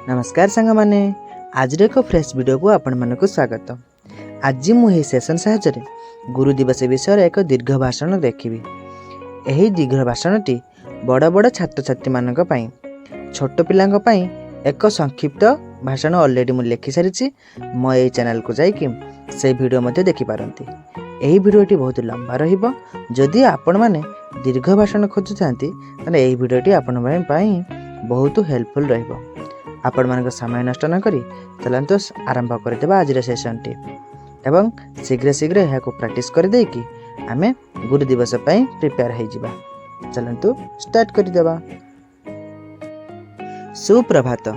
नमस्कार सांग माने आज एक फ्रेश वीडियो को आपण मानक स्वागत। आज मुझे सेशन साहाय्य गुरु दिवस विषय एक दीर्घ भाषण देखिबी। यही दीर्घ भाषणटी बड़ बड़ छात्र छात्री मानक पई छोट पिलांक पई एक संक्षिप्त भाषण ऑलरेडी मु लिखि सारिछि। मो ए चैनल को जाइकि से वीडियो मध्ये देखि पारंती। यही वीडियोटी बहुत लंबा रहिबो। जदि आपण माने दीर्घ भाषण खोजुथांती तने एही वीडियोटी आपण पई बहुत हेल्पफुल रहिबो। आपण मानक समय नष्ट न करी चलंतु आरंभ करदेबा आज सेशन टी एवं शीघ्र शीघ्र यह प्रैक्टिस कर दे कि आमे गुरु दिवस पई प्रिपेयर हो जिबा। चलंतु स्टार्ट कर देबा। सुप्रभात,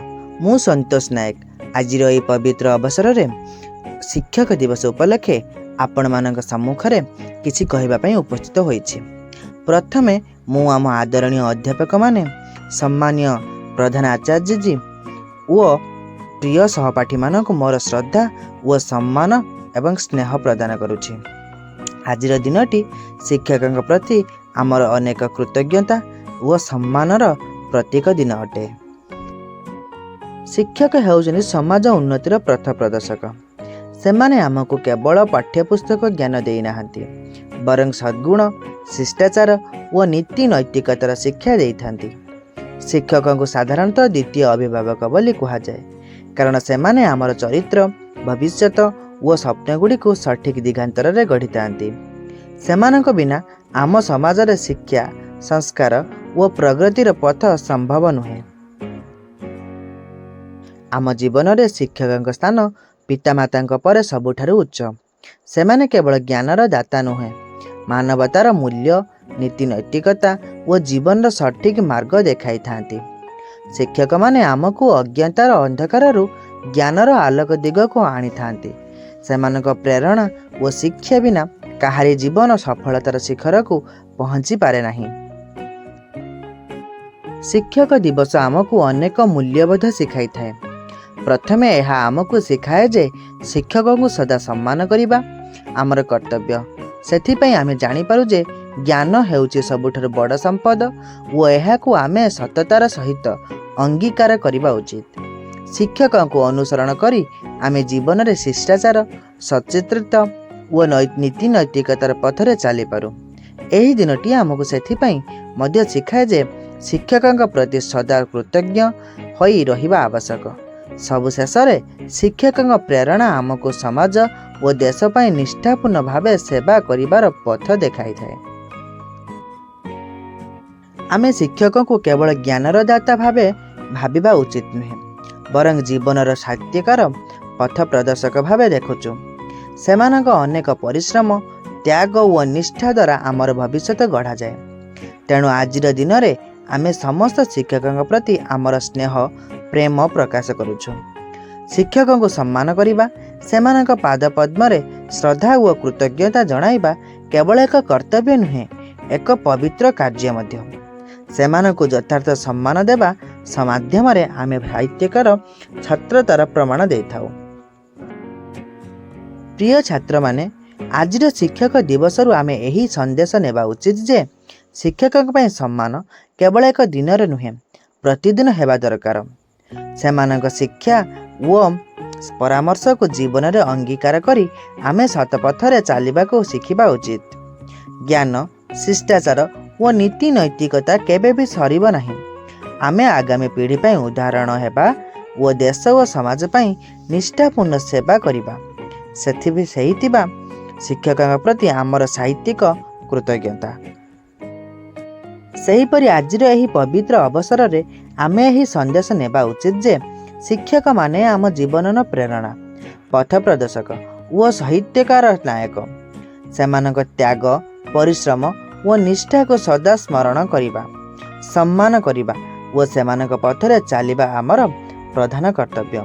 मु संतोष नायक आज ए पवित्र अवसर रे शिक्षक दिवस उपलक्षे आपण मानक सम्मुख रे किछि कहिबा पई उपस्थित होईछि। प्रथमे मु आम आदरणीय अध्यापक माने सम्मानीय प्रधान आचार्य जी वो प्रिय सहपाठी मानक मोर श्रद्धा व सम्मान एवं स्नेह प्रदान करुछि। आज दिनटी शिक्षकों प्रति आमर अनेक कृतज्ञता व सम्मानर प्रतीक दिन अटे। शिक्षक हेउछन्ति समाज उन्नतिर पथ प्रदर्शक। सेमाने आमको केवल पाठ्यपुस्तक ज्ञान देई नाहंती बरं सद्गुण शिष्टाचार व नीति नैतिकतार शिक्षा देइथांती। शिक्षकों को साधारणतः द्वितीय अभिभावक बोली कहा जाए, कारण सेमाने आमर चरित्र भविष्यत व स्वप्न गुड़ी को सठिक दिगांतर रे गढ़ी थांती। सेमानक बिना आम समाज रे शिक्षा संस्कार व प्रगतिर पथ संभव नुहे। आम जीवन रे शिक्षकों स्थान पितामाता पर सबुठारु उच्च। सेमाने केवल ज्ञानर दाता नुहे, मानवतार मूल्य नीति नैतिकता व जीवन सठिक मार्ग देखाई थांती। शिक्षक माने आमको अज्ञातार अंधकारु ज्ञानर आलोक दिग को आनी थांती। सेमानक प्रेरणा व शिक्षा बिना काहारी जीवन सफलतार शिखर को पहुंची पारे नहीं। शिक्षक दिवस आमको अनेक मूल्यबोध शिखाई थाए। प्रथमे यह आमको शिखाए जे शिक्षक को सदा सम्मान करिबा आमर कर्तव्य। सेथिपई आमे जानि पारु जे ज्ञान हेउछि सबुठारु बड़ संपद व एहाकु आमे सततार सहित अंगीकार करिबा उचित। शिक्षकों को अनुसरण करी आमे जीवन रे शिष्टाचार सचेतनता व नीति नैतिकतार पथरे चली पारु। एही दिनटी आमको सेथिपई मध्य शिखाए जे शिक्षकों प्रति सदा कृतज्ञ होई रहिबा आवश्यक। सबु शेषरे शिक्षकों प्रेरणा आमको समाज व देश पई निष्ठापूर्ण भावे सेवा करिबार पथ देखाई थाए। आमे शिक्षकों को केवल ज्ञानर दाता भावे भाबिबा उचित नुहे, बरं जीवनर साहित्यकार पथ प्रदर्शक भावे देखुचु। सेमानक अनेक परिश्रम त्याग व निष्ठा द्वारा आमर भविष्य गढ़ा जाए। तेणु आज दिन रे आमे समस्त शिक्षकों प्रति आमर स्नेह प्रेम प्रकाश करुछु। शिक्षकों को सम्मान करिबा, सेमानक पाद पद्म रे श्रद्धा व कृतज्ञता जणाइबा केवल एक कर्तव्य नुहे, एक पवित्र कार्य मध्य। सेमानकु यथार्थ सम्मान देबा माध्यम रे आमे साहित्यकार छात्रतार प्रमाण देइथाउ। प्रिय छात्र माने, आज शिक्षक दिवस रु आमे एही संदेश नेबा उचित जे शिक्षकों पई सम्मान केवल एक दिन रे नुहे, प्रतिदिन हेबा दरकार। सेमानक शिक्षा व परामर्श को जीवन रे अंगीकार करी आमे सतपथरे चलिबा को शिखिबा उचित। ज्ञान शिष्टाचार व नीति नैतिकता केबे भी सरिब नहीं। आमे आगामी पीढ़ी पई उदाहरण हेबा व देश व समाज पई निष्ठापूर्ण सेवा करिबा। सेहितिबा शिक्षकों प्रति आमर साहित्यिक कृतज्ञता। सेहीपरि आज एही पवित्र अवसर रे आमे एही संदेश नेबा उचित जे शिक्षक माने आम जीवन प्रेरणा पथ प्रदर्शक व साहित्यकार नायक। सेमानक त्याग परिश्रम व निष्ठा को सदा स्मरण करिबा, सम्मान करिबा व सेमानक पथरे चलिबा आमर प्रधान कर्तव्य।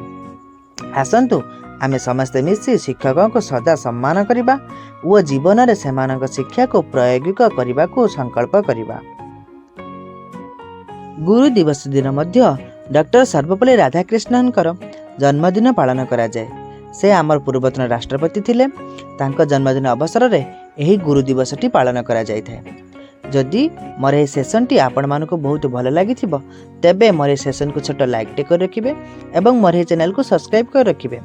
आसंतु आमे समस्ते मिसी शिक्षकों को सदा सम्मान करिबा व जीवन रे सेमानक शिक्षा को प्रायोगिक करिबा को संकल्प करिबा। गुरु दिवस दिन मध्य डॉक्टर सर्वपल्ली राधाकृष्णनकर जन्मदिन पालन करा जाए। से आमर पूर्वतन राष्ट्रपति थिले। तांको जन्मदिन अवसर रे एही गुरु दिवसटी पालन करा जाय थाए। जदि मोर ए सेसनटी आपण मानक बहुत भल लगी तेबे मोर सेसन को छोट लाइक कर रखिए एवं मोर चैनल को सब्सक्राइब कर रखिए।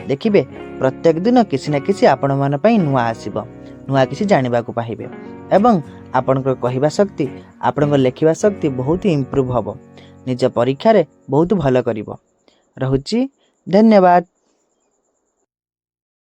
देखिए प्रत्येक दिन किसी न किसी आपण मान पई नुआ आसीबो, नुआ किसी जानिबा को पाइबे एवं आपनकर कहिबा शक्ति आपनकर लेखिबा शक्ति बहुत इम्प्रूव हबो, निज परीक्षा रे बहुत भल करिवो। रहुची, धन्यवाद।